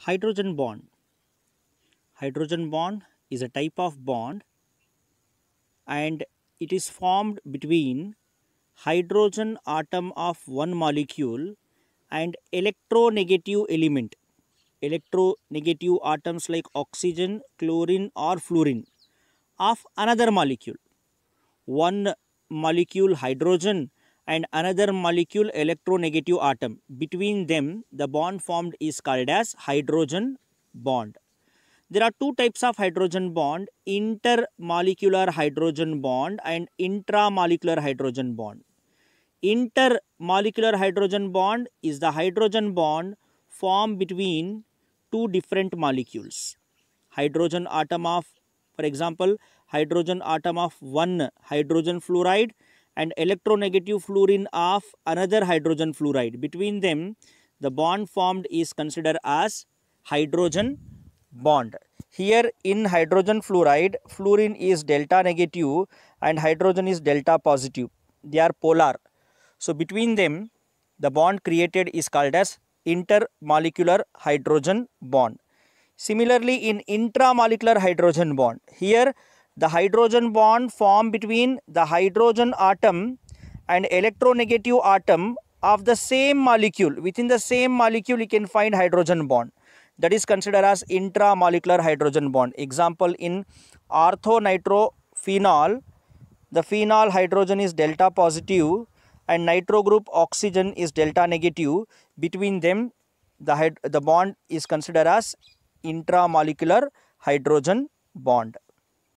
Hydrogen bond. Hydrogen bond is a type of bond and it is formed between hydrogen atom of one molecule and electronegative element. Electronegative atoms like oxygen, chlorine or fluorine of another molecule. One molecule hydrogen and another molecule electronegative atom. Between them, the bond formed is called as hydrogen bond. There are two types of hydrogen bond: intermolecular hydrogen bond and intramolecular hydrogen bond. Intermolecular hydrogen bond is the hydrogen bond formed between two different molecules. Hydrogen atom of, for example, hydrogen atom of one hydrogen fluoride and electronegative fluorine of another hydrogen fluoride. Between them, the bond formed is considered as hydrogen bond. Here in hydrogen fluoride, fluorine is delta negative and hydrogen is delta positive. They are polar. So between them, the bond created is called as intermolecular hydrogen bond. Similarly, in intramolecular hydrogen bond, here the hydrogen bond formed between the hydrogen atom and electronegative atom of the same molecule. Within the same molecule, you can find hydrogen bond. That is considered as intramolecular hydrogen bond. Example, in orthonitrophenol, the phenol hydrogen is delta positive and nitro group oxygen is delta negative. Between them, the bond is considered as intramolecular hydrogen bond.